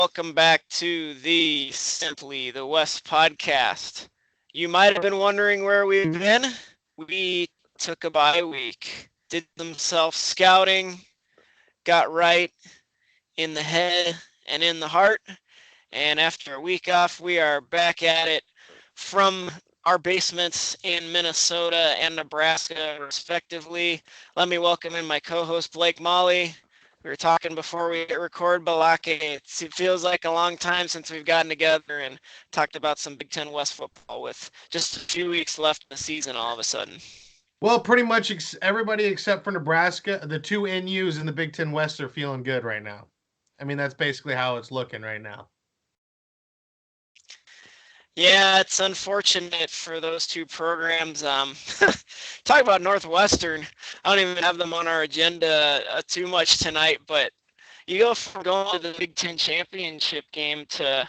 welcome back to the Simply the West podcast. You might have been wondering where we've been. We took a bye week, did some self scouting, got right in the head and in the heart, and after a week off, we are back at it from our basements in Minnesota and Nebraska, respectively. Let me welcome in my co-host Blake Molly. We were talking before we hit record, Balake. It feels like a long time since we've gotten together and talked about some Big Ten West football with just a few weeks left in the season all of a sudden. Well, pretty much everybody except for Nebraska, the two NUs in the Big Ten West are feeling good right now. I mean, that's basically how it's looking right now. Yeah, it's unfortunate for those two programs. Talk about Northwestern. I don't even have them on our agenda too much tonight, but you go from going to the Big Ten championship game to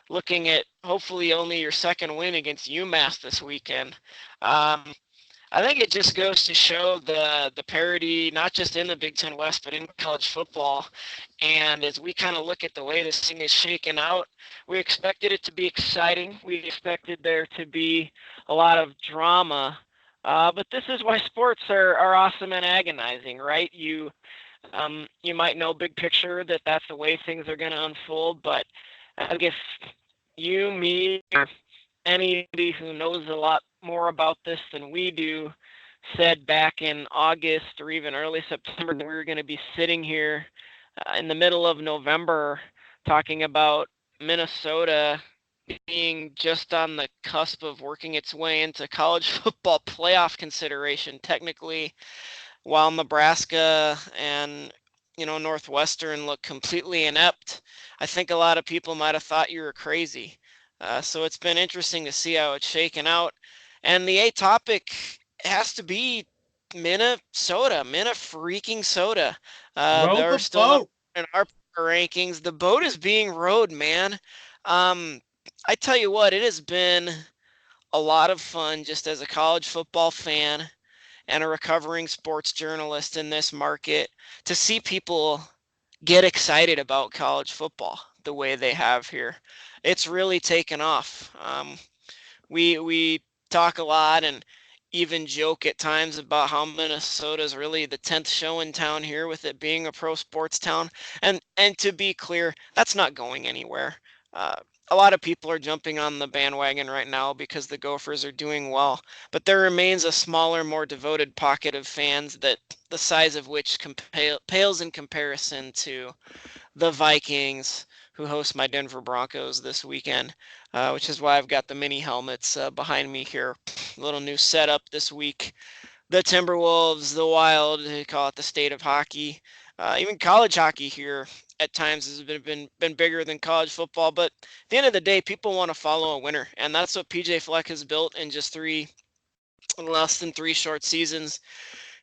looking at hopefully only your second win against UMass this weekend. I think it just goes to show the parity, not just in the Big Ten West, but in college football. And as we kind of look at the way this thing is shaken out, we expected it to be exciting. We expected there to be a lot of drama. But this is why sports are awesome and agonizing, right? You might know big picture that that's the way things are going to unfold, but I guess you, me, or anybody who knows a lot more about this than we do said back in August or even early September that we were going to be sitting here in the middle of November talking about Minnesota being just on the cusp of working its way into college football playoff consideration technically, while Nebraska and Northwestern look completely inept. I think a lot of people might have thought you were crazy. So it's been interesting to see how it's shaken out. And the A topic has to be Minnesota, freaking soda. Row They're the still number boat. one in our rankings. The boat is being rowed, man. I tell you what, it has been a lot of fun just as a college football fan and a recovering sports journalist in this market to see people get excited about college football the way they have here. It's really taken off. We talk a lot and even joke at times about how Minnesota is really the 10th show in town here with it being a pro sports town. And to be clear, that's not going anywhere. Uh, a lot of people are jumping on the bandwagon right now because the Gophers are doing well, but there remains a smaller, more devoted pocket of fans that the size of which pales in comparison to the Vikings, who host my Denver Broncos this weekend, which is why I've got the mini helmets behind me here. A little new setup this week. The Timberwolves, the Wild, they call it the state of hockey. Even college hockey here at times has been bigger than college football. But at the end of the day, people want to follow a winner, and that's what PJ Fleck has built in just less than three short seasons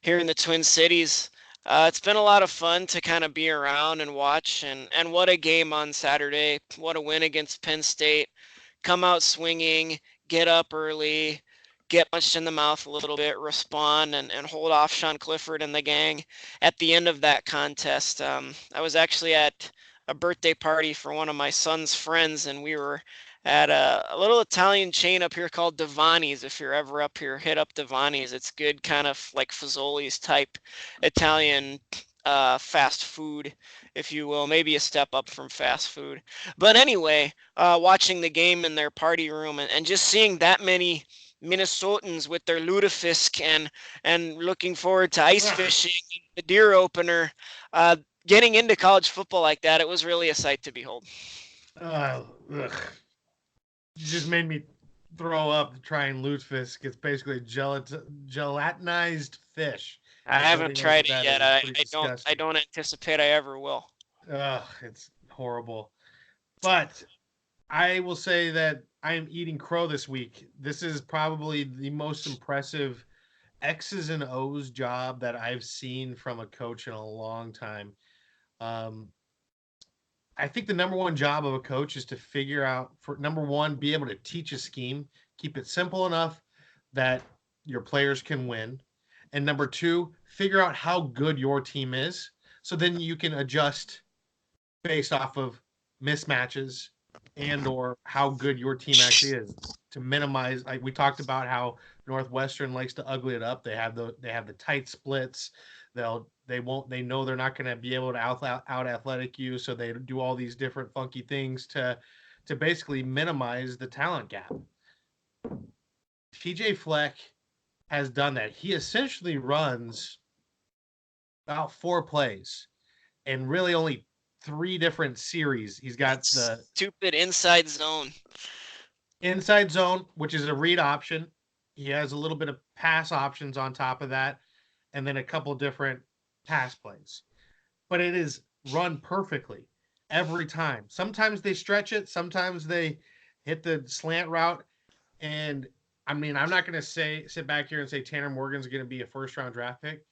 here in the Twin Cities. It's been a lot of fun to kind of be around and watch, and what a game on Saturday. What a win against Penn State. Come out swinging, get up early, get punched in the mouth a little bit, respond, and hold off Sean Clifford and the gang at the end of that contest. I was actually at a birthday party for one of my son's friends, and we were at a little Italian chain up here called Devani's. If you're ever up here, hit up Devani's. It's good, kind of like Fazoli's type Italian fast food, if you will, maybe a step up from fast food. But anyway, watching the game in their party room and just seeing that many Minnesotans with their Lutefisk and looking forward to ice fishing, the deer opener, getting into college football like that, it was really a sight to behold. Ugh. Just made me throw up trying lutefisk. It's basically gelatinized fish. I If haven't nobody knows tried what it that yet. is, it's I, pretty I don't I disgusting. don't anticipate I ever will. Ugh, it's horrible. But I will say that I am eating crow this week. This is probably the most impressive X's and O's job that I've seen from a coach in a long time. Um, I think the number one job of a coach is to figure out, for number one, be able to teach a scheme, keep it simple enough that your players can win. And number two, figure out how good your team is. So then you can adjust based off of mismatches and or how good your team actually is to minimize. Like we talked about how Northwestern likes to ugly it up. They have the tight splits. They know they're not going to be able to out athletic you, so they do all these different funky things to basically minimize the talent gap. TJ Fleck has done that. He essentially runs about 4 plays and really only 3 different series. He's got It's the stupid inside zone. inside zone, which is a read option. He has a little bit of pass options on top of that, and then a couple different pass plays. But it is run perfectly every time. Sometimes they stretch it, sometimes they hit the slant route. And I mean, I'm not going to sit back here and say Tanner Morgan's going to be a first round draft pick,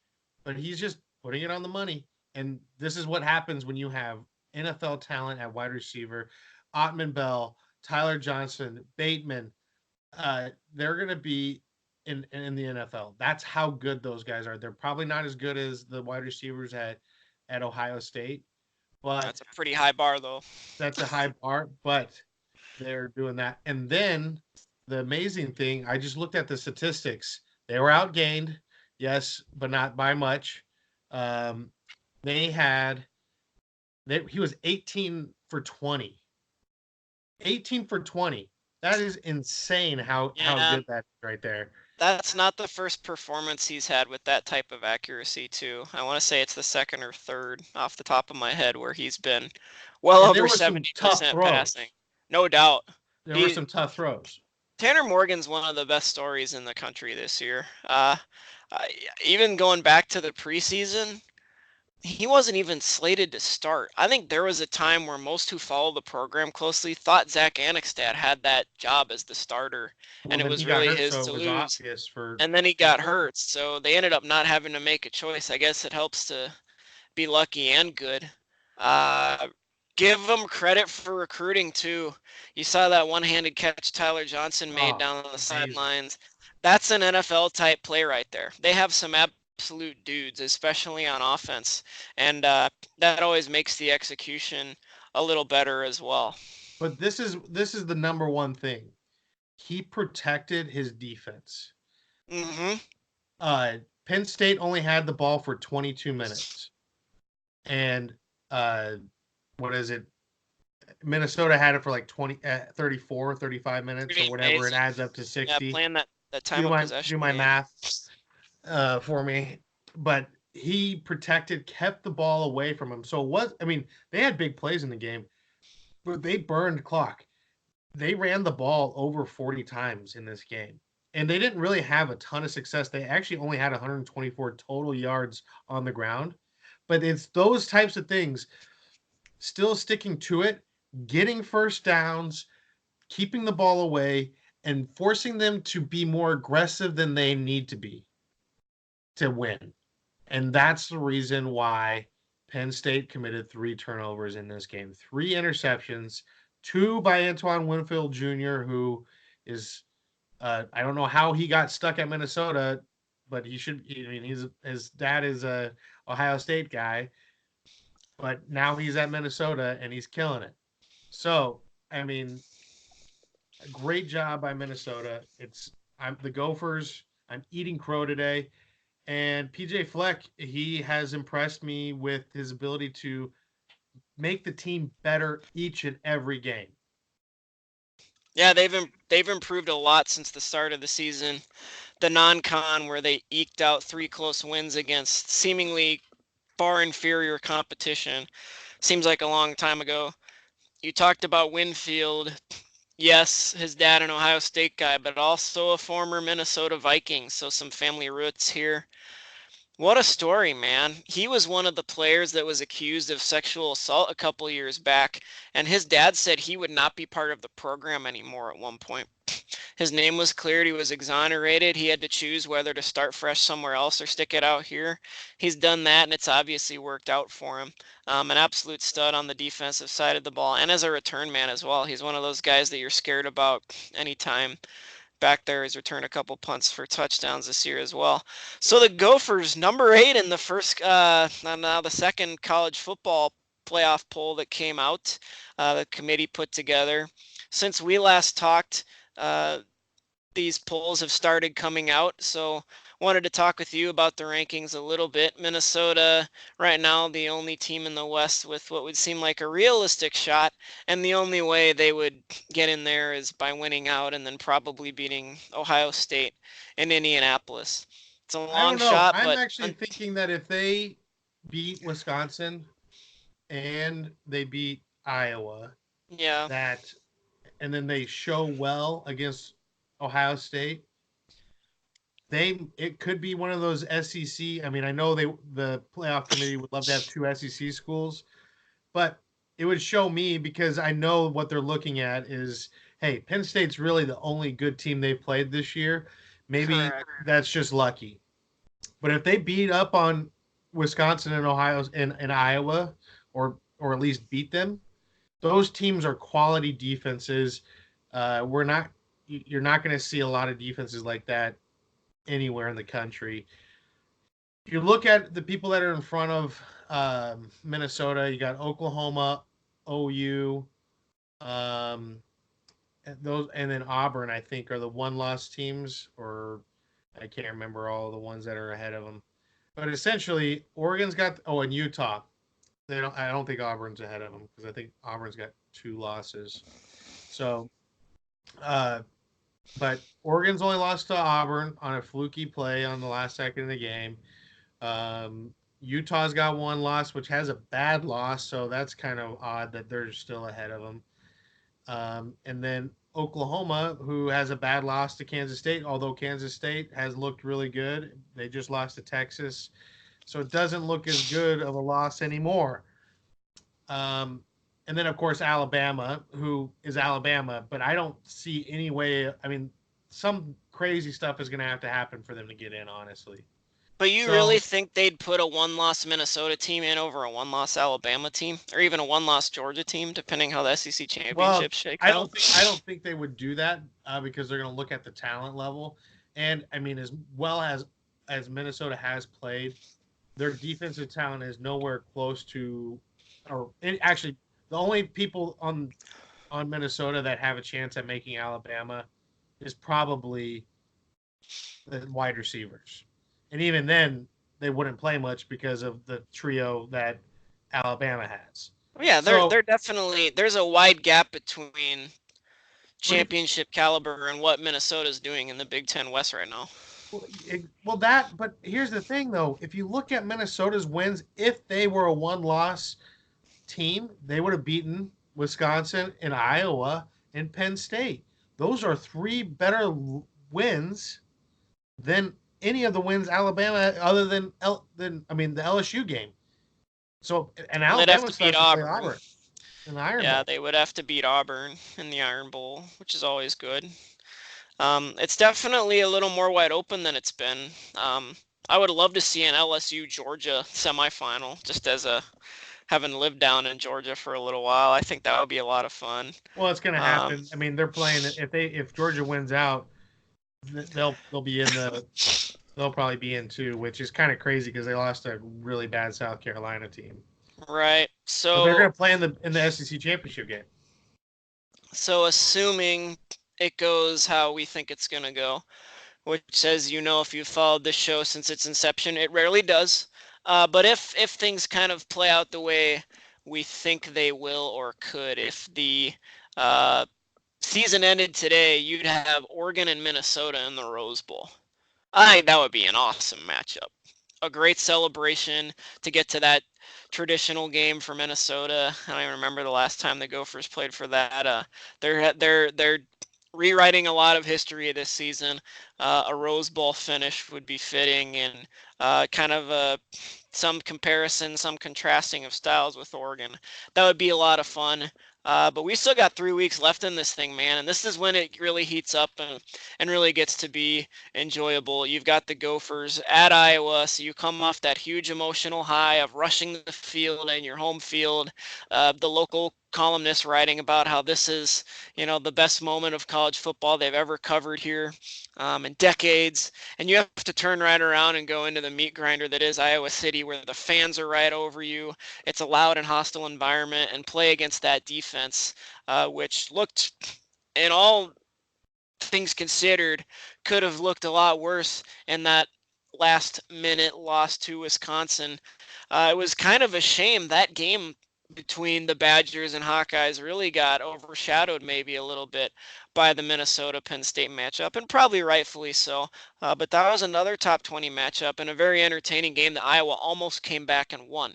but he's just putting it on the money. And this is what happens when you have NFL talent at wide receiver. Ottman Bell, Tyler Johnson, Bateman, they're going to be in the NFL. That's how good those guys are. They're probably not as good as the wide receivers at Ohio State, but That's a pretty high bar, though. that's a high bar. But they're doing that. And then the amazing thing, I just looked at the statistics. They were outgained, yes, but not by much. Um, they had he was 18 for 20. 18 for 20. That is insane how Yeah, good that is right there. that's not the first performance he's had with that type of accuracy, too. I want to say it's the second or third off the top of my head where he's been well And there over were some tough 70% passing. throws. No doubt. There were He some tough throws. Tanner Morgan's one of the best stories in the country this year. Even going back to the preseason, he wasn't even slated to start. I think there was a time where most who follow the program closely thought Zach Anixtad had that job as the starter, Well, and it then he was got really hurt, his so it to was lose. obvious for. And then he got hurt, so they ended up not having to make a choice. I guess it helps to be lucky and good. Uh, Give them credit for recruiting too. You saw that one-handed catch Tyler Johnson made Oh, down the amazing. sidelines. That's an NFL type play right there. They have some absolute dudes, especially on offense, and that always makes the execution a little better as well. But this is the number one thing. He protected his defense. Hmm. Uh, Penn State only had the ball for 22 minutes, and uh, what is it? Minnesota had it for like 34, 35 minutes or Pretty whatever. It amazing. adds up to Yeah, 60. playing that time Do of my possession do my game. math for me, but he kept the ball away from him. So it was. I mean, they had big plays in the game, but they burned clock. They ran the ball over 40 times in this game. And they didn't really have a ton of success. They actually only had 124 total yards on the ground. But it's those types of things, still sticking to it, getting first downs, keeping the ball away, and forcing them to be more aggressive than they need to be to win. And that's the reason why Penn State committed 3 turnovers in this game, 3 interceptions, 2 by Antoine Winfield Jr., who is I don't know how he got stuck at Minnesota, but he should. I mean, his dad is a Ohio State guy, but now he's at Minnesota and he's killing it. So I mean, a great job by Minnesota. I'm the Gophers. I'm eating crow today. And PJ Fleck, he has impressed me with his ability to make the team better each and every game. Yeah, they've improved a lot since the start of the season. The non-con where they eked out 3 close wins against seemingly far inferior competition seems like a long time ago. You talked about Winfield. Yes, his dad an Ohio State guy, but also a former Minnesota Viking, so some family roots here. What a story, man. He was one of the players that was accused of sexual assault a couple years back, and his dad said he would not be part of the program anymore at one point. His name was cleared, he was exonerated, he had to choose whether to start fresh somewhere else or stick it out here. He's done that, and it's obviously worked out for him. An absolute stud on the defensive side of the ball, and as a return man as well. He's one of those guys that you're scared about anytime back there. He's returned a couple punts for touchdowns this year as well. So the Gophers, number 8 in the first, now the second college football playoff poll that came out, the committee put together. Since we last talked, these polls have started coming out, so wanted to talk with you about the rankings a little bit. Minnesota, right now, the only team in the West with what would seem like a realistic shot, and the only way they would get in there is by winning out and then probably beating Ohio State and Indianapolis. It's a I long don't know. shot, I'm but actually thinking that if they beat Wisconsin and they beat Iowa, yeah, that and then they show well against Ohio State, it could be one of those SEC. I mean, I know the playoff committee would love to have two SEC schools, but it would show me because I know what they're looking at is, hey, Penn State's really the only good team they've played this year. Maybe correct. that's just lucky. But if they beat up on Wisconsin and Ohio and Iowa, or at least beat them, those teams are quality defenses. We're not You're not going to see a lot of defenses like that anywhere in the country. If you look at the people that are in front of Minnesota, you got Oklahoma, OU, um, and then Auburn. I think are the one-loss teams, or I can't remember all the ones that are ahead of them. But essentially, Oregon's got and Utah. They don't. I don't think Auburn's ahead of them because I think Auburn's got 2 losses. So, uh, but Oregon's only lost to Auburn on a fluky play on the last second of the game. Utah's got 1 loss, which has a bad loss, so that's kind of odd that they're still ahead of them. And then Oklahoma, who has a bad loss to Kansas State, although Kansas State has looked really good. They just lost to Texas, so it doesn't look as good of a loss anymore. Um, and then, of course, Alabama, who is Alabama, but I don't see any way. I mean, some crazy stuff is going to have to happen for them to get in, honestly. But you really So, think they'd put a one-loss Minnesota team in over a one-loss Alabama team, or even a one-loss Georgia team, depending how the SEC well, championship shake out? I don't think they would do that because they're going to look at the talent level, and I mean, as well as Minnesota has played, their defensive talent is nowhere close to, actually, the only people on Minnesota that have a chance at making Alabama is probably the wide receivers. And even then, they wouldn't play much because of the trio that Alabama has. Yeah, So, they're definitely there's a wide gap between but if championship caliber and what Minnesota's doing in the Big Ten West right now. but here's the thing though: if you look at Minnesota's wins, if they were a one-loss team, they would have beaten Wisconsin and Iowa and Penn State. Those are 3 better wins than any of the wins Alabama, other than I mean the LSU game. So and Well, they'd have Alabama to still beat has to play Auburn. Auburn in the Iron Yeah, Bowl. they would have to beat Auburn in the Iron Bowl, which is always good. It's definitely a little more wide open than it's been. I would love to see an LSU Georgia semifinal, just as a having lived down in Georgia for a little while. I think that would be a lot of fun. Well, it's going to Um, happen. I mean, they're playing if Georgia wins out, they'll be in they'll probably be in too, which is kind of crazy because they lost a really bad South Carolina team. right. But they're So going to play in the SEC championship game. so assuming it goes how we think it's gonna go, which says if you've followed this show since its inception, it rarely does. But if things kind of play out the way we think they will or could, if the uh, season ended today, you'd have Oregon and Minnesota in the Rose Bowl. I think that would be an awesome matchup. A great celebration to get to that traditional game for Minnesota. I don't even remember the last time the Gophers played for that. They're rewriting a lot of history this season. A Rose Bowl finish would be fitting, and kind of some comparison, some contrasting of styles with Oregon. That would be a lot of fun. But we still got 3 weeks left in this thing, man, and this is when it really heats up and really gets to be enjoyable. You've got the Gophers at Iowa, so you come off that huge emotional high of rushing the field and your home field. The local columnists writing about how this is, the best moment of college football they've ever covered here in decades. And you have to turn right around and go into the meat grinder that is Iowa City, where the fans are right over you. It's a loud and hostile environment, and play against that defense, which looked, in all things considered, could have looked a lot worse in that last minute loss to Wisconsin. It was kind of a shame that game between the Badgers and Hawkeyes really got overshadowed maybe a little bit by the Minnesota Penn State matchup, and probably rightfully so. But that was another top 20 matchup and a very entertaining game that Iowa almost came back and won.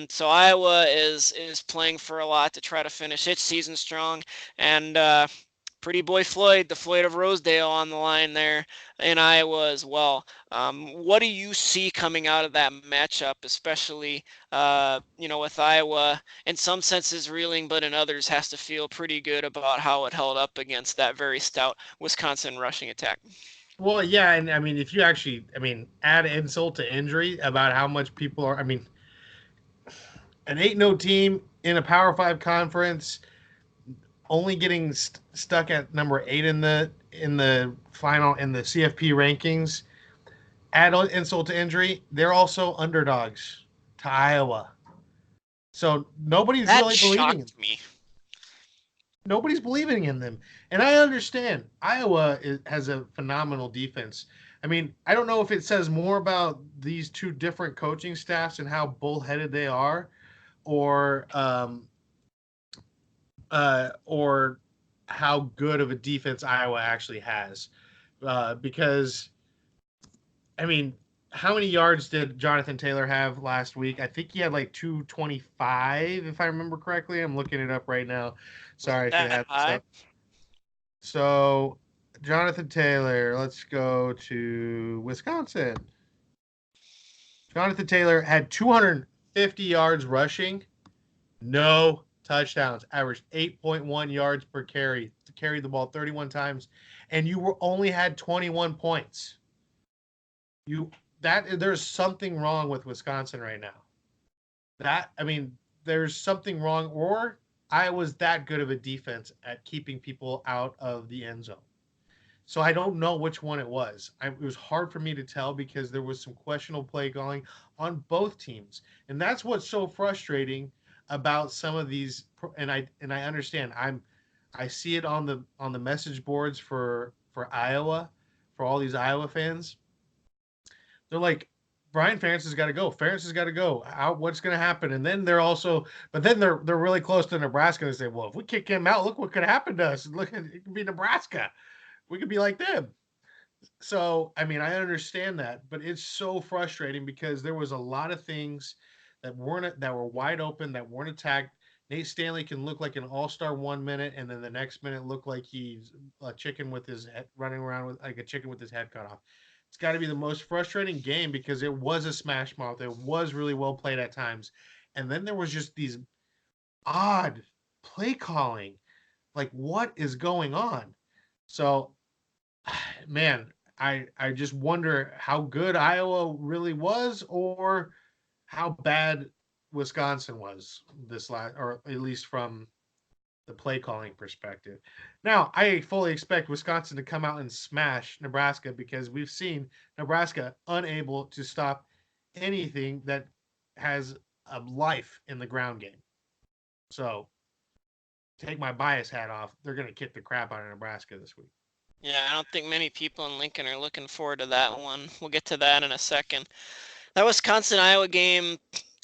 So Iowa is playing for a lot to try to finish its season strong, and pretty boy Floyd, the Floyd of Rosedale, on the line there in Iowa as well. What do you see coming out of that matchup, especially with Iowa in some senses reeling, but in others has to feel pretty good about how it held up against that very stout Wisconsin rushing attack? Well, yeah, and I mean, if you actually, add insult to injury about how much people are, an 8-0 team in a Power Five conference, only getting stuck at number 8 in the final in the CFP rankings. Add insult to injury, they're also underdogs to Iowa. So nobody's That really believing in shocked me. nobody's believing in them. And I understand Iowa has a phenomenal defense. I don't know if it says more about these two different coaching staffs and how bullheaded they are, or or how good of a defense Iowa actually has. Because how many yards did Jonathan Taylor have last week? I think he had like 225, if I remember correctly. I'm looking it up right now. Was it Sorry, I should that have this high? up. So, Jonathan Taylor, let's go to Wisconsin. Jonathan Taylor had 250 yards rushing, no touchdowns, averaged 8.1 yards per carry, carried the ball 31 times, and you were only had 21 points. There's something wrong with Wisconsin right now. There's something wrong, or Iowa's that good of a defense at keeping people out of the end zone. So I don't know which one it was. It was hard for me to tell because there was some questionable play calling on both teams, and that's what's so frustrating about some of these. And I understand. I see it on the message boards for Iowa, for all these Iowa fans. They're like, Brian Ferentz has got to go. Ferentz has got to go. What's going to happen? And then they're really close to Nebraska. They say, well, if we kick him out, look what could happen to us. Look, it could be Nebraska. We could be like them. So, I understand that, but it's so frustrating because there was a lot of things that were wide open, that weren't attacked. Nate Stanley can look like an all-star 1 minute, and then the next minute look like he's a chicken with his head running around with like a chicken with his head cut off. It's got to be the most frustrating game because it was a smash mouth. It was really well played at times, and then there was just these odd play calling. Like, what is going on? So, man, I just wonder how good Iowa really was, or how bad Wisconsin was this last, or at least from the play calling perspective. Now, I fully expect Wisconsin to come out and smash Nebraska because we've seen Nebraska unable to stop anything that has a life in the ground game. So, take my bias hat off. They're going to kick the crap out of Nebraska this week. Yeah, I don't think many people in Lincoln are looking forward to that one. We'll get to that in a second. That Wisconsin Iowa game,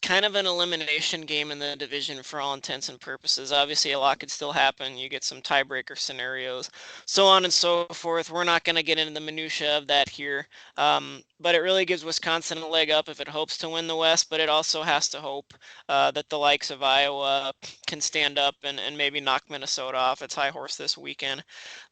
kind of an elimination game in the division for all intents and purposes. Obviously, a lot could still happen. You get some tiebreaker scenarios, so on and so forth. We're not going to get into the minutia of that here, but it really gives Wisconsin a leg up if it hopes to win the West. But it also has to hope that the likes of Iowa can stand up and maybe knock Minnesota off its high horse this weekend.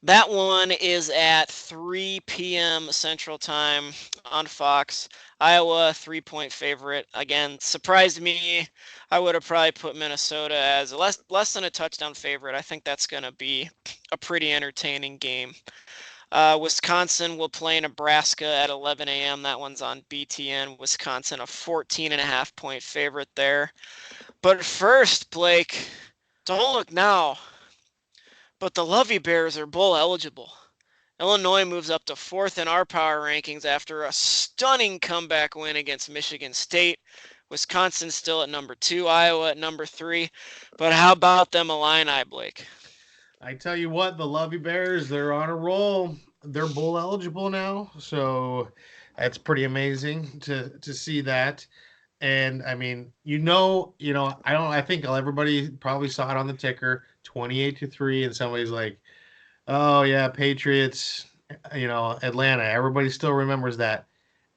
That one is at 3 p.m. Central Time on Fox. Iowa 3-point favorite. Again, surprised me. I would have probably put Minnesota as less than a touchdown favorite. I think that's going to be a pretty entertaining game. Wisconsin will play Nebraska at 11 a.m. That one's on BTN. Wisconsin a 14.5-point favorite there. But first, Blake, Don't look now, but the Lovey Bears are bowl eligible. Illinois moves up to fourth in our power rankings after a stunning comeback win against Michigan State. Wisconsin still at number 2, Iowa at number 3. But how about them Illini, Blake? I tell you what, the Lovey Bears, they're on a roll. They're bowl eligible now, so that's pretty amazing to see that. And I mean, I think everybody probably saw it on the ticker, 28-3, and somebody's like, "Oh yeah, Patriots, Atlanta." Everybody still remembers that.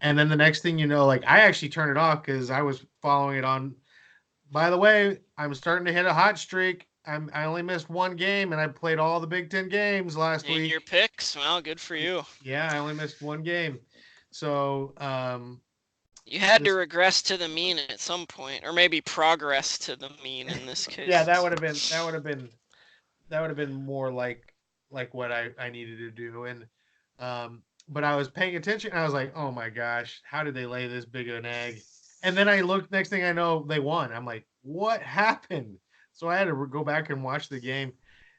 And then the next thing you know, like I actually turned it off because I was following it on. By the way, I'm starting to hit a hot streak. I only missed one game, and I played all the Big Ten games last In your week. picks? Well, good for you. Yeah, I only missed one game. So You had to this, regress to the mean at some point, or maybe progress to the mean in this yeah, case. that would have been more like what I needed to do. And but I was paying attention. And I was like, oh my gosh, how did they lay this big of an egg? And then I looked. Next thing I know, they won. I'm like, what happened? So I had to go back and watch the game.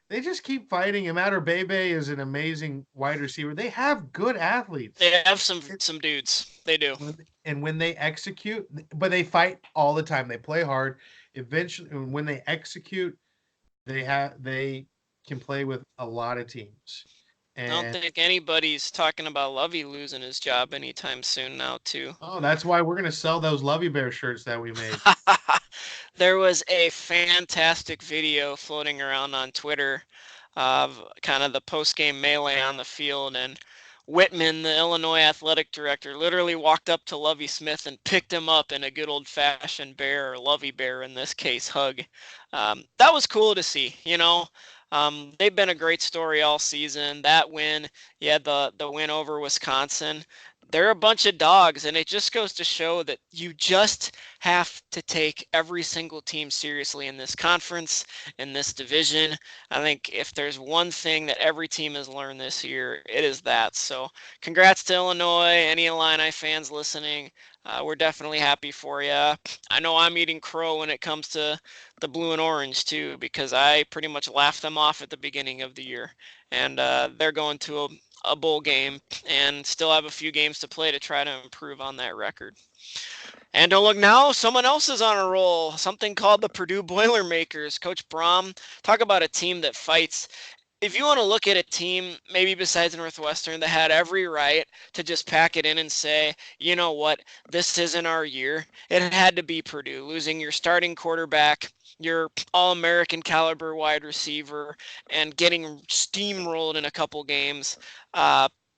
They just keep fighting. Amatter Bebe is an amazing wide receiver. They have good athletes. They have some dudes. They do. And when they execute, but they fight all the time. They play hard. Eventually, when they execute, they can play with a lot of teams. I don't And think anybody's talking about Lovey losing his job anytime soon now, too. oh, that's why we're gonna sell those Lovey Bear shirts that we made. There was a fantastic video floating around on Twitter of kind of the post-game melee on the field, and Whitman, the Illinois athletic director, literally walked up to Lovey Smith and picked him up in a good old-fashioned bear, or Lovey Bear in this case, hug. That was cool to see, you know. They've been a great story all season. That win, yeah, the win over Wisconsin. They're a bunch of dogs, and it just goes to show that you just have to take every single team seriously in this conference, in this division. I think if there's one thing that every team has learned this year, it is that. So congrats to Illinois, any Illini fans listening. We're definitely happy for you. I know I'm eating crow when it comes to the blue and orange too, because I pretty much laughed them off at the beginning of the year. And they're going to a bowl game and still have a few games to play to try to improve on that record. And don't look now, someone else is on a roll. Something called the Purdue Boilermakers. Coach Brom, talk about a team that fights. If you want to look at a team, maybe besides Northwestern, that had every right to just pack it in and say, you know what, this isn't our year, it had to be Purdue. Losing your starting quarterback, your All-American caliber wide receiver, and getting steamrolled in a couple games.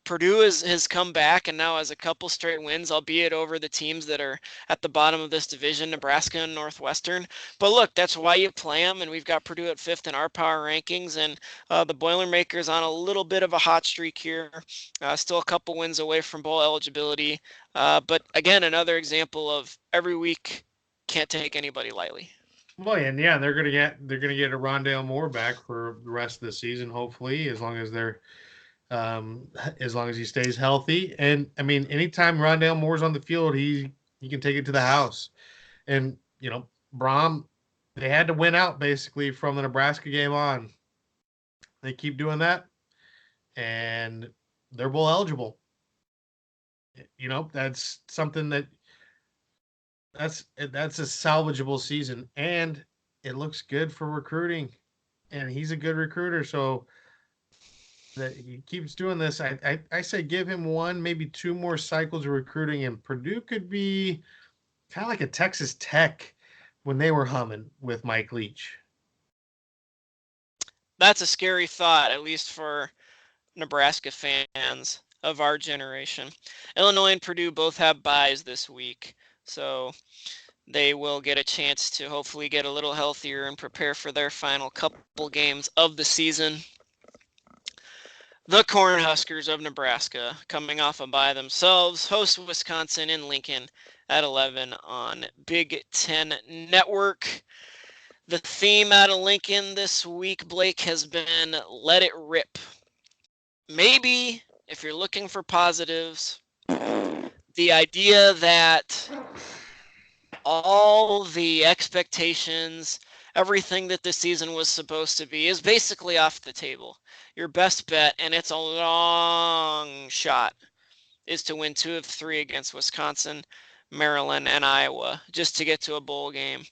Purdue has come back and now has a couple straight wins, albeit over the teams that are at the bottom of this division, Nebraska and Northwestern. But look, that's why you play them, and we've got Purdue at 5th in our power rankings, and the Boilermakers on a little bit of a hot streak here. Still a couple wins away from bowl eligibility. But again, another example of every week can't take anybody lightly. Well, and yeah, they're gonna get a Rondale Moore back for the rest of the season, hopefully, as long as he stays healthy. And I mean, anytime Rondale Moore's on the field, he can take it to the house. And Brom, they had to win out basically from the Nebraska game on. They keep doing that, and they're bowl eligible. That's something that's a salvageable season, and it looks good for recruiting. And he's a good recruiter, so that he keeps doing this. I say give him one, maybe two more cycles of recruiting, and Purdue could be kind of like a Texas Tech when they were humming with Mike Leach. That's a scary thought, at least for Nebraska fans of our generation. Illinois and Purdue both have byes this week, so they will get a chance to hopefully get a little healthier and prepare for their final couple games of the season. The Cornhuskers of Nebraska, coming off a bye themselves, host Wisconsin in Lincoln at 11 on Big Ten Network. The theme out of Lincoln this week, Blake, has been let it rip. Maybe, if you're looking for positives, the idea that all the expectations everything that this season was supposed to be is basically off the table. Your best bet, and it's a long shot, is to win 2 of 3 against Wisconsin, Maryland, and Iowa just to get to a bowl game.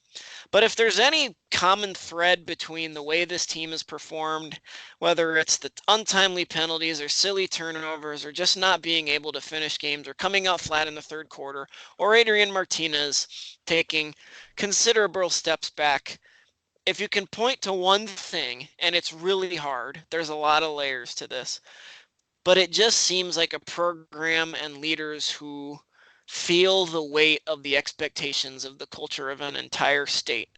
But if there's any common thread between the way this team has performed, whether it's the untimely penalties or silly turnovers or just not being able to finish games or coming out flat in the third quarter, or Adrian Martinez taking considerable steps back, if you can point to one thing, and it's really hard, there's a lot of layers to this, but it just seems like a program and leaders who feel the weight of the expectations of the culture of an entire state,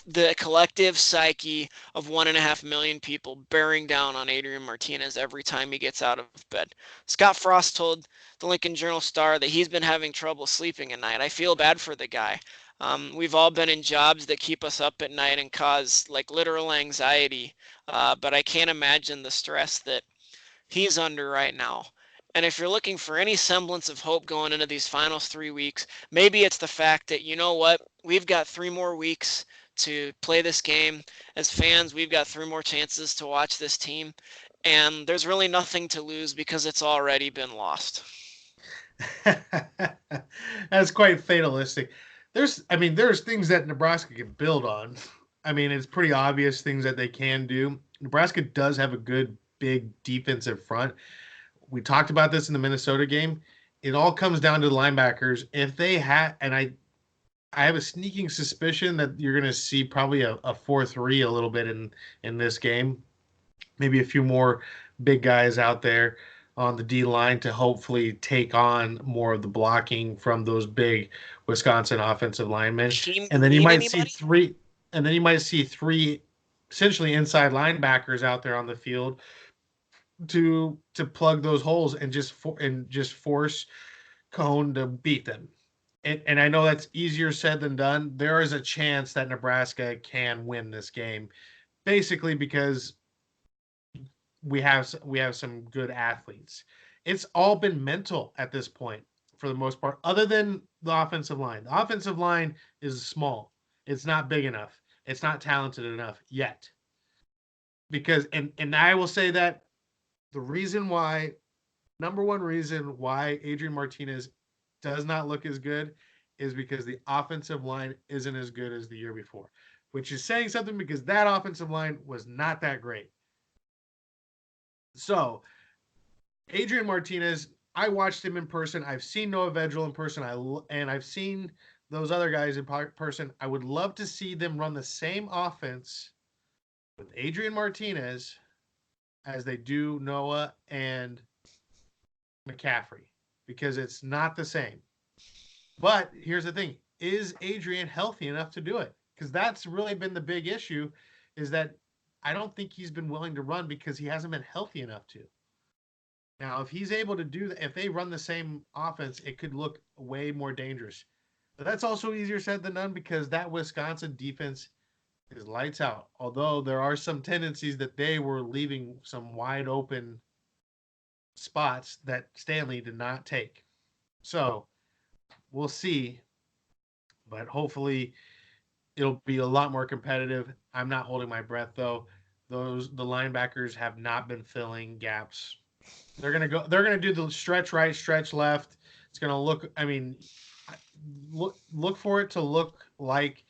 the collective psyche of 1.5 million people bearing down on Adrian Martinez every time he gets out of bed. Scott Frost told the Lincoln Journal-Star that he's been having trouble sleeping at night. I feel bad for the guy. We've all been in jobs that keep us up at night and cause like literal anxiety, but I can't imagine the stress that he's under right now. And if you're looking for any semblance of hope going into these final 3 weeks, maybe it's the fact that, you know what, we've got 3 more weeks to play this game. As fans, we've got 3 more chances to watch this team. And there's really nothing to lose because it's already been lost. That's quite fatalistic. There's things that Nebraska can build on. I mean, it's pretty obvious things that they can do. Nebraska does have a good big defensive front. We talked about this in the Minnesota game. It all comes down to the linebackers. If they had, and I have a sneaking suspicion that you're going to see probably a 4-3 a little bit in this game. Maybe a few more big guys out there on the D line to hopefully take on more of the blocking from those big Wisconsin offensive linemen. Team And then you need might see anybody? three, and then you might see three essentially inside linebackers out there on the field to plug those holes and just force Cone to beat them. And I know that's easier said than done. There is a chance that Nebraska can win this game, basically because we have some good athletes. It's all been mental at this point for the most part, other than the offensive line. The offensive line is small. It's not big enough. It's not talented enough yet. Because and I will say that the reason why number one reason why Adrian Martinez does not look as good is because the offensive line isn't as good as the year before, which is saying something because that offensive line was not that great. So, Adrian Martinez, I watched him in person. I've seen Noah Vedral in person. And I've seen those other guys in person. I would love to see them run the same offense with Adrian Martinez as they do Noah and McCaffrey because it's not the same. But here's the thing: is Adrian healthy enough to do it? Because that's really been the big issue. Is that I don't think he's been willing to run because he hasn't been healthy enough to. Now, if he's able to do that, if they run the same offense, it could look way more dangerous. But that's also easier said than done because that Wisconsin defense is lights out. Although there are some tendencies that they were leaving some wide open spots that Stanley did not take. So we'll see. But hopefully it'll be a lot more competitive. I'm not holding my breath though. The linebackers have not been filling gaps. They're gonna do the stretch right, stretch left. It's gonna look. I mean, look for it to look like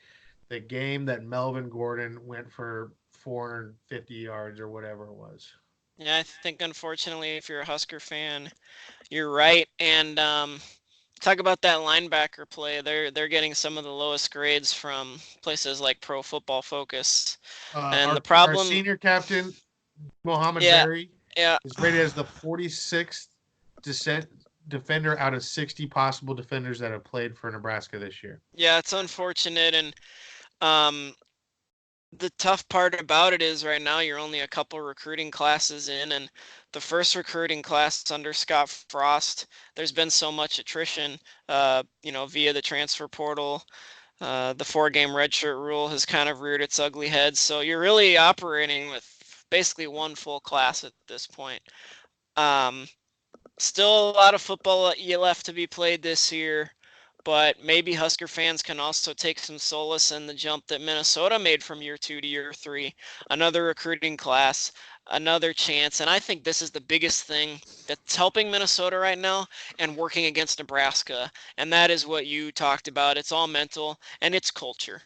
the game that Melvin Gordon went for 450 yards or whatever it was. Yeah, I think unfortunately, if you're a Husker fan, you're right. And talk about that linebacker play. They're getting some of the lowest grades from places like Pro Football Focus. And the Our problem, senior captain Mohamed yeah, Berry yeah, is rated as the 46th descent defender out of 60 possible defenders that have played for Nebraska this year. yeah, it's unfortunate. And um, the tough part about it is right now you're only a couple recruiting classes in, and the first recruiting class under Scott Frost, there's been so much attrition, via the transfer portal. The 4 game redshirt rule has kind of reared its ugly head. So you're really operating with basically one full class at this point. Um, Still a lot of football left to be played this year, but maybe Husker fans can also take some solace in the jump that Minnesota made from year 2 to year 3. Another recruiting class, another chance, and I think this is the biggest thing that's helping Minnesota right now and working against Nebraska, and that is what you talked about. It's all mental and it's culture.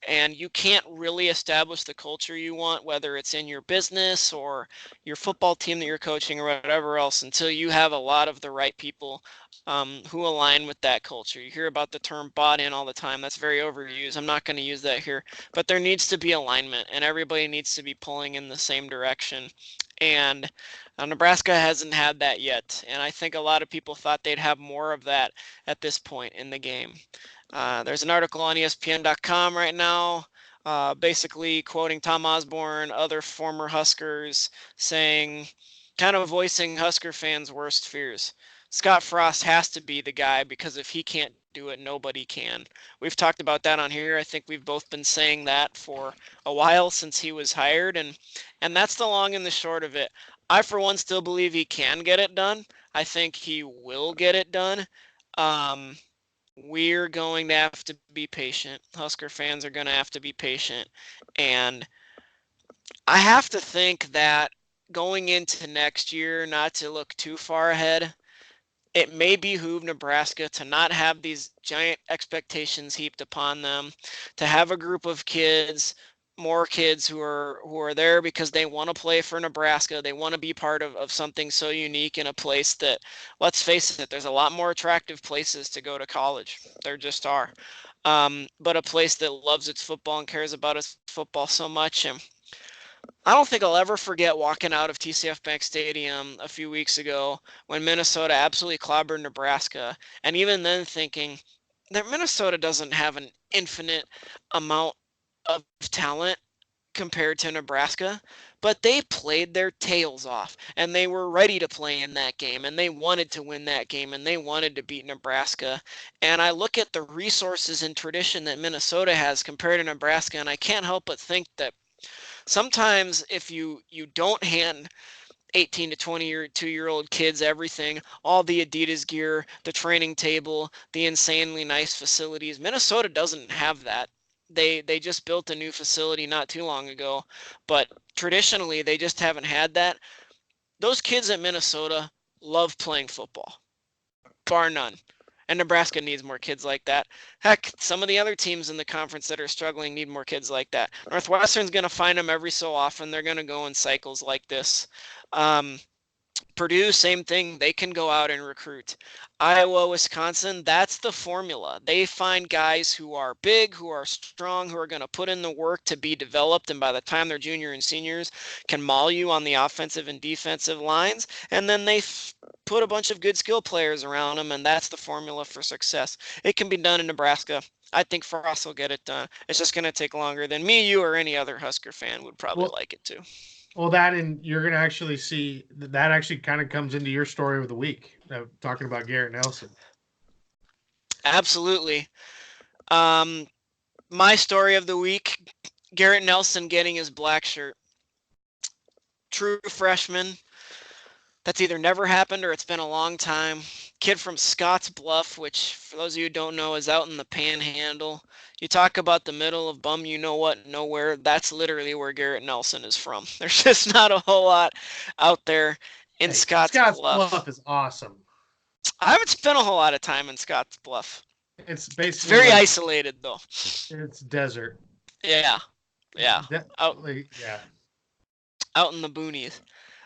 And you can't really establish the culture you want, whether it's in your business or your football team that you're coaching or whatever else, until you have a lot of the right people who align with that culture. You hear about the term bought in all the time. That's very overused. I'm not going to use that here, but there needs to be alignment, and everybody needs to be pulling in the same direction. And Nebraska hasn't had that yet, and I think a lot of people thought they'd have more of that at this point in the game. There's an article on ESPN.com right now, basically quoting Tom Osborne, other former Huskers, saying, kind of voicing Husker fans' worst fears. Scott Frost has to be the guy because if he can't do it, nobody can. We've talked about that on here. I think we've both been saying that for a while since he was hired, and that's the long and the short of it. I, for one, still believe he can get it done. I think he will get it done. Um, we're going to have to be patient. Husker fans are going to have to be patient. And I have to think that going into next year, not to look too far ahead, it may behoove Nebraska to not have these giant expectations heaped upon them, to have a group of kids, more kids who are there because they want to play for Nebraska. They want to be part of something so unique in a place that, let's face it, there's a lot more attractive places to go to college. There just are. But a place that loves its football and cares about its football so much. And I don't think I'll ever forget walking out of TCF Bank Stadium a few weeks ago when Minnesota absolutely clobbered Nebraska, and even then thinking that Minnesota doesn't have an infinite amount of talent compared to Nebraska, but they played their tails off and they were ready to play in that game and they wanted to win that game and they wanted to beat Nebraska. And I look at the resources and tradition that Minnesota has compared to Nebraska, and I can't help but think that sometimes if you don't hand 18 to 22-year-old kids everything, all the Adidas gear, the training table, the insanely nice facilities, Minnesota doesn't have that. They just built a new facility not too long ago, but traditionally they just haven't had that. Those kids at Minnesota love playing football, bar none. And Nebraska needs more kids like that. Heck, some of the other teams in the conference that are struggling need more kids like that. Northwestern's going to find them every so often. They're going to go in cycles like this. Um, Purdue, same thing. They can go out and recruit. Iowa, Wisconsin, that's the formula. They find guys who are big, who are strong, who are going to put in the work to be developed, and by the time they're junior and seniors, can maul you on the offensive and defensive lines. And then they put a bunch of good skill players around them, and that's the formula for success. It can be done in Nebraska. I think Frost will get it done. It's just going to take longer than me, you, or any other Husker fan would probably Well, like it to. well, that and you're going to actually see that actually kind of comes into your story of the week, talking about Garrett Nelson. Absolutely. Um, my story of the week, Garrett Nelson getting his black shirt. True freshman. That's either never happened or it's been a long time. Kid from Scotts Bluff, which for those of you who don't know is out in the panhandle. You talk about the middle of bum you know what nowhere. That's literally where Garrett Nelson is from. There's just not a whole lot out there in Hey, Scotts Scott's Bluff. Bluff is awesome. I haven't spent a whole lot of time in Scotts Bluff. It's It's basically very like isolated though. it's desert. Yeah. Yeah. Out Yeah. out in the boonies.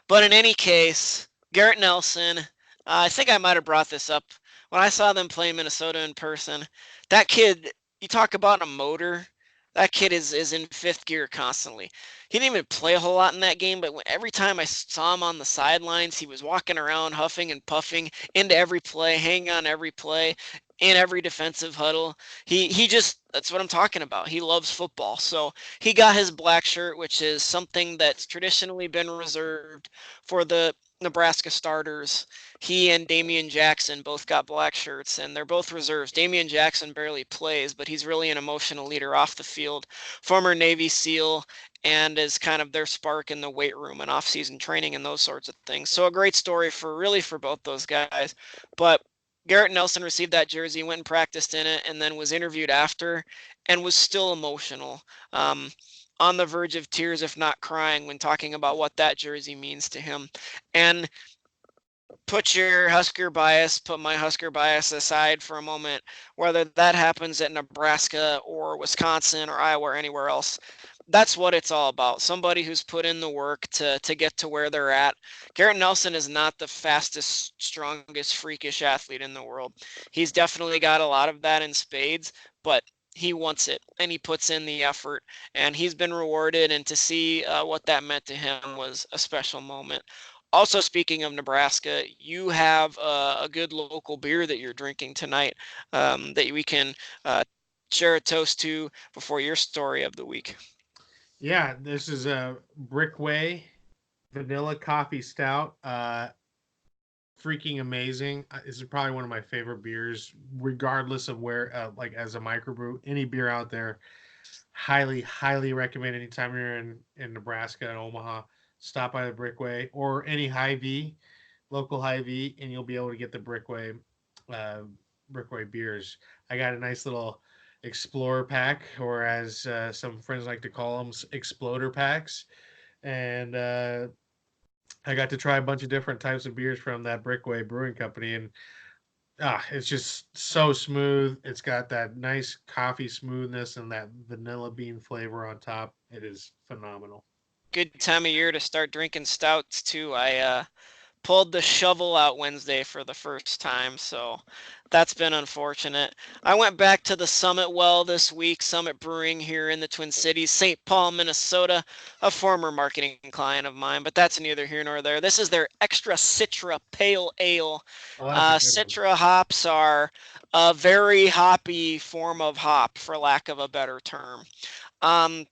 But in any case, Garrett Nelson, I think I might have brought this up when I saw them play Minnesota in person. That kid, you talk about a motor. That kid is in fifth gear constantly. He didn't even play a whole lot in that game, but every time I saw him on the sidelines, he was walking around huffing and puffing into every play, hanging on every play, in every defensive huddle. He just, that's what I'm talking about. He loves football. So he got his black shirt, which is something that's traditionally been reserved for the Nebraska starters. He and Damian Jackson both got black shirts, and they're both reserves. Damian Jackson barely plays, but he's really an emotional leader off the field. Former Navy SEAL, and is kind of their spark in the weight room and off-season training and those sorts of things. So a great story for both those guys. But Garrett Nelson received that jersey, went and practiced in it, and then was interviewed after and was still emotional, on the verge of tears, if not crying, when talking about what that jersey means to him. And put your Husker bias, put my Husker bias aside for a moment, whether that happens at Nebraska or Wisconsin or Iowa or anywhere else. That's what it's all about. Somebody who's put in the work to get to where they're at. Garrett Nelson is not the fastest, strongest, freakish athlete in the world. He's definitely got a lot of that in spades, but he wants it and he puts in the effort and he's been rewarded. And to see what that meant to him was a special moment. Also, speaking of Nebraska, you have a good local beer that you're drinking tonight, that we can share a toast to before your story of the week. Yeah, this is a Brickway vanilla coffee stout. Freaking amazing. This is probably one of my favorite beers, regardless of where, like as a microbrew, any beer out there. Highly recommend anytime you're in Nebraska and Omaha, stop by the Brickway or any Hy-Vee, local Hy-Vee, and you'll be able to get the uh, Brickway beers. I got a nice little Explorer pack, or as some friends like to call them, Exploder packs, and I got to try a bunch of different types of beers from that Brickway Brewing Company, and it's just so smooth. It's got that nice coffee smoothness and that vanilla bean flavor on top. It is phenomenal. Good time of year to start drinking stouts too. I pulled the shovel out Wednesday for the first time, so that's been unfortunate. I went back to the Summit Well this week, Summit Brewing here in the Twin Cities, St. Paul, Minnesota, a former marketing client of mine, but that's neither here nor there. This is their Extra Citra Pale Ale. Oh, that's a good one. Citra hops are a very hoppy form of hop, for lack of a better term.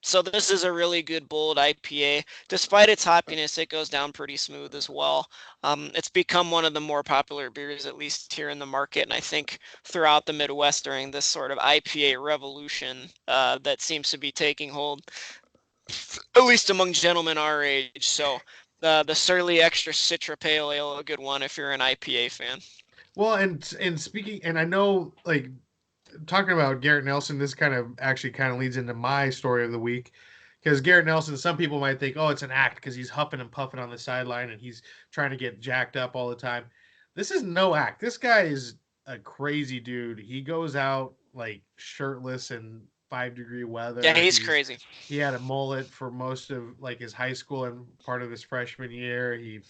So this is a really good bold IPA. Despite its hoppiness, it goes down pretty smooth as well. It's become one of the more popular beers, at least here in the market, and I think throughout the Midwest during this sort of IPA revolution that seems to be taking hold, at least among gentlemen our age. So the Surly Extra Citra Pale Ale, a good one if you're an IPA fan. Well, and speaking, and I know, like talking about Garrett Nelson, this kind of leads into my story of the week. Because Garrett Nelson, some people might think, oh, it's an act because he's huffing and puffing on the sideline and he's trying to get jacked up all the time. This is no act. This guy is a crazy dude. He goes out like shirtless in 5-degree Yeah, weather. he's crazy. He had a mullet for most of like his high school and part of his freshman year. He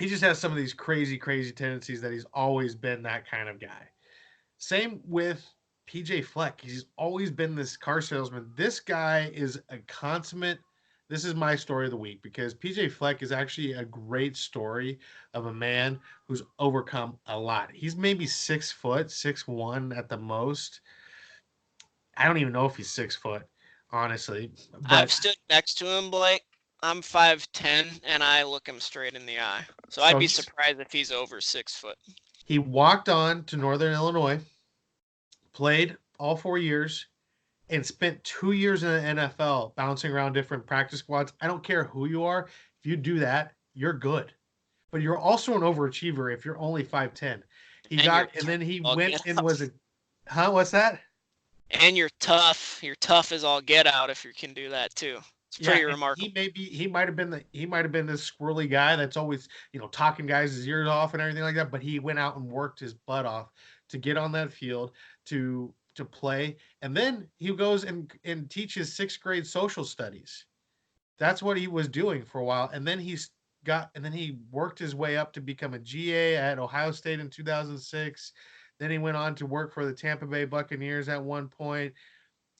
just has some of these crazy tendencies that he's always been that kind of guy. Same with PJ Fleck. He's always been this car salesman. This guy is a consummate. This is my story of the week because PJ Fleck is actually a great story of a man who's overcome a lot. He's maybe 6 foot, 6'1" at the most. I don't even know if he's 6 foot, honestly. I've But stood next to him, Blake. I'm 5'10", and I look him straight in the eye. So I'd so be surprised if he's over 6 foot. he walked on to Northern Illinois, played all 4 years, and spent 2 years in the NFL bouncing around different practice squads. I don't care who you are. If you do that, you're good. But you're also an overachiever if you're only 5'10". And you're And tough. then he All went get and out. was a, huh? What's that? And you're tough. You're tough as all get out if you can do that too. It's Yeah, pretty and remarkable. he might have been this squirrely guy that's always talking guys' ears off and everything like that. But he went out and worked his butt off to get on that field to play, and then he goes and teaches sixth grade social studies. That's what he was doing for a while, and then he worked his way up to become a GA at Ohio State in 2006. Then he went on to work for the Tampa Bay Buccaneers at one point.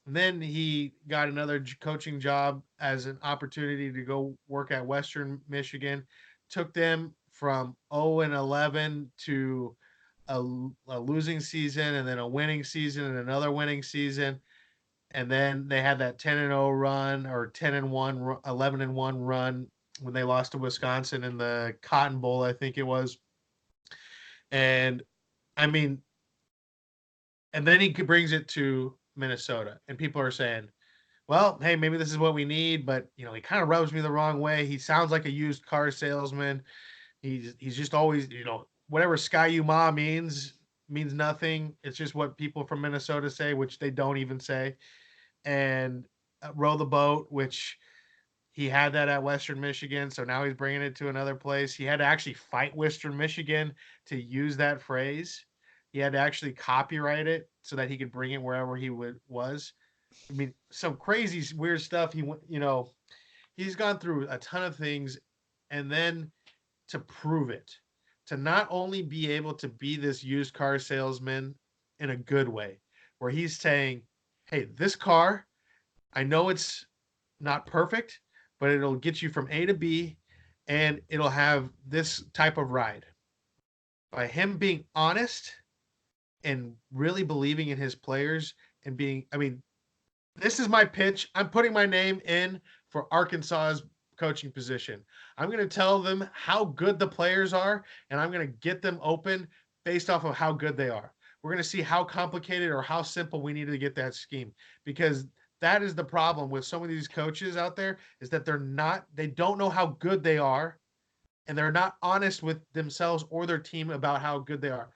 And then he got another coaching job as an opportunity to go work at Western Michigan. Took them from 0-11 to a losing season, and then a winning season, and another winning season. And then they had that 10-0 run, or 10-1, 11-1 run when they lost to Wisconsin in the Cotton Bowl, I think it was. And I mean, and then he brings it to Minnesota, and people are saying, well, hey, maybe this is what we need, but he kind of rubs me the wrong way. He sounds like a used car salesman. He's just always, whatever Sky U Ma means nothing. It's just what people from Minnesota say, which they don't even say. And row the boat, which he had that at Western Michigan, so now he's bringing it to another place. He had to actually fight Western Michigan to use that phrase. He had to actually copyright it so that he could bring it wherever was. I mean, some crazy weird stuff. He's gone through a ton of things, and then to prove it, to not only be able to be this used car salesman in a good way, where he's saying, "Hey, this car, I know it's not perfect, but it'll get you from A to B, and it'll have this type of ride." By him being honest and really believing in his players and I mean, this is my pitch. I'm putting my name in for Arkansas's coaching position. I'm going to tell them how good the players are, and I'm going to get them open based off of how good they are. We're going to see how complicated or how simple we need to get that scheme, because that is the problem with some of these coaches out there, is that they don't know how good they are, and they're not honest with themselves or their team about how good they are.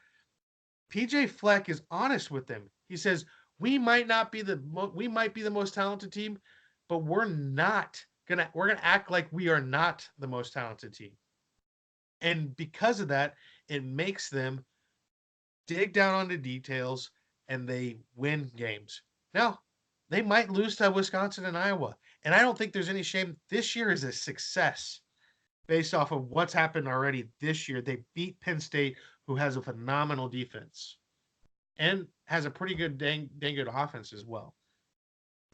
PJ Fleck is honest with them. He says, we might be the most talented team, but we're gonna act like we are not the most talented team. And because of that, it makes them dig down on the details and they win games. Now, they might lose to Wisconsin and Iowa. And I don't think there's any shame. This year is a success based off of what's happened already this year. They beat Penn State, who has a phenomenal defense and has a pretty good, dang good offense as well.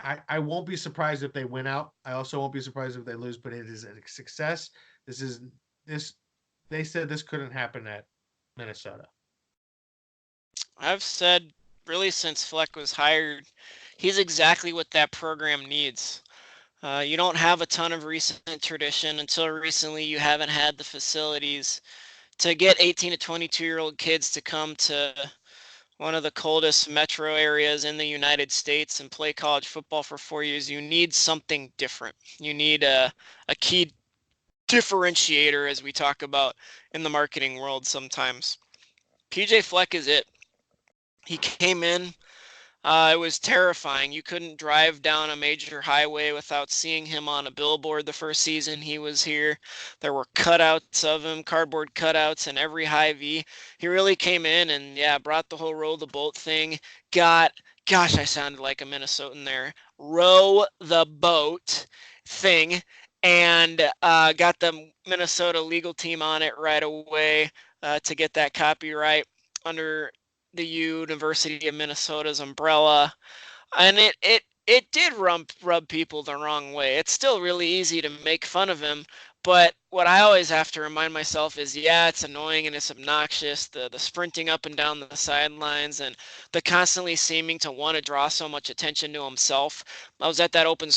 I won't be surprised if they win out. I also won't be surprised if they lose, but it is a success. This is this. They said this couldn't happen at Minnesota. I've said really since Fleck was hired, he's exactly what that program needs. You don't have a ton of recent tradition. Until recently, you haven't had the facilities to get 18 to 22-year-old kids to come to one of the coldest metro areas in the United States and play college football for 4 years. You need something different. You need a key differentiator, as we talk about in the marketing world sometimes. PJ Fleck is it. He came in. It was terrifying. You couldn't drive down a major highway without seeing him on a billboard the first season he was here. There were cutouts of him, cardboard cutouts in every Hy-Vee. He really came in and, yeah, brought the whole row the boat thing. Gosh, I sounded like a Minnesotan there. Row the boat thing. And got the Minnesota legal team on it right away to get that copyright under the University of Minnesota's umbrella, and it did rub people the wrong way. It's still really easy to make fun of him, but what I always have to remind myself is, yeah, it's annoying and it's obnoxious, the sprinting up and down the sidelines and the constantly seeming to want to draw so much attention to himself. I was at that open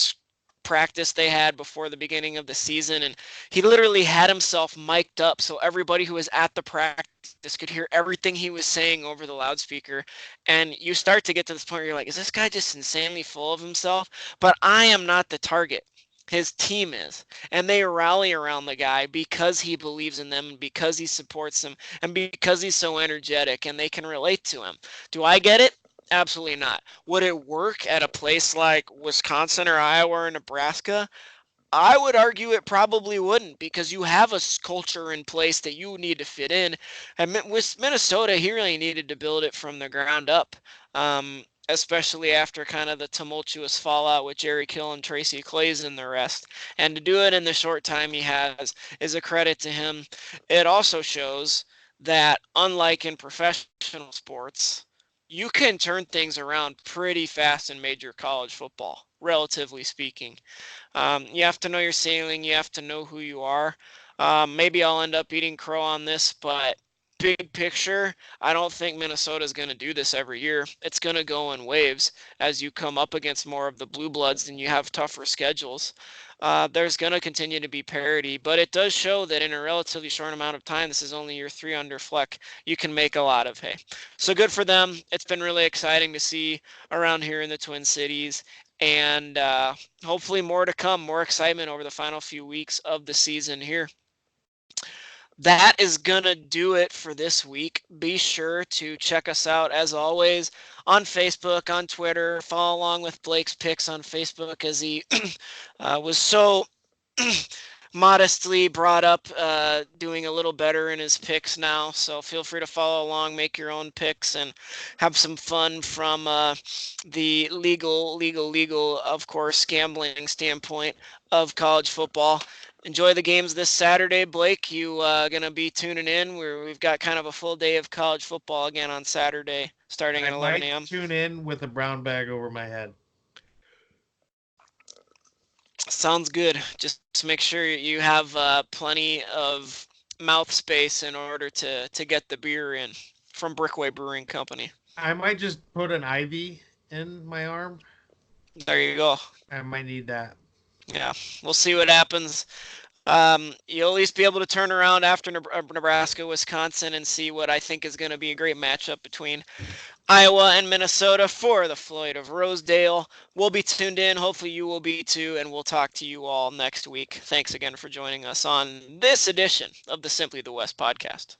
practice they had before the beginning of the season, and he literally had himself mic'd up so everybody who was at the practice could hear everything he was saying over the loudspeaker. And you start to get to this point where you're like, is this guy just insanely full of himself? But I am not the target. His team is, and they rally around the guy because he believes in them and because he supports them and because he's so energetic and they can relate to him. Do I get it? Absolutely not. Would it work at a place like Wisconsin or Iowa or Nebraska? I would argue it probably wouldn't, because you have a culture in place that you need to fit in. And with Minnesota, he really needed to build it from the ground up, especially after kind of the tumultuous fallout with Jerry Kill and Tracy Clays and the rest. And to do it in the short time he has is a credit to him. It also shows that, unlike in professional sports, you can turn things around pretty fast in major college football, relatively speaking. You have to know your ceiling. You have to know who you are. Maybe I'll end up eating crow on this, but big picture, I don't think Minnesota is going to do this every year. It's going to go in waves as you come up against more of the blue bloods and you have tougher schedules. There's going to continue to be parity, but it does show that in a relatively short amount of time, this is only year 3 under Fleck, you can make a lot of hay. So good for them. It's been really exciting to see around here in the Twin Cities, and hopefully more to come, more excitement over the final few weeks of the season here. that is gonna do it for this week. Be sure to check us out as always on Facebook, on Twitter. Follow along with Blake's picks on Facebook as he was so modestly brought up doing a little better in his picks now. So feel free to follow along, make your own picks, and have some fun from the legal, of course, gambling standpoint of college football. Enjoy the games this Saturday, Blake. You gonna be tuning in? We've got kind of a full day of college football again on Saturday, starting I at 11 might a.m. tune in with a brown bag over my head. Sounds good. Just make sure you have plenty of mouth space in order to get the beer in from Brickway Brewing Company. I might just put an IV in my arm. There you go. I might need that. Yeah, we'll see what happens. You'll at least be able to turn around after Nebraska, Wisconsin, and see what I think is going to be a great matchup between Iowa and Minnesota for the Floyd of Rosedale. We'll be tuned in. Hopefully, you will be too, and we'll talk to you all next week. Thanks again for joining us on this edition of the Simply the West podcast.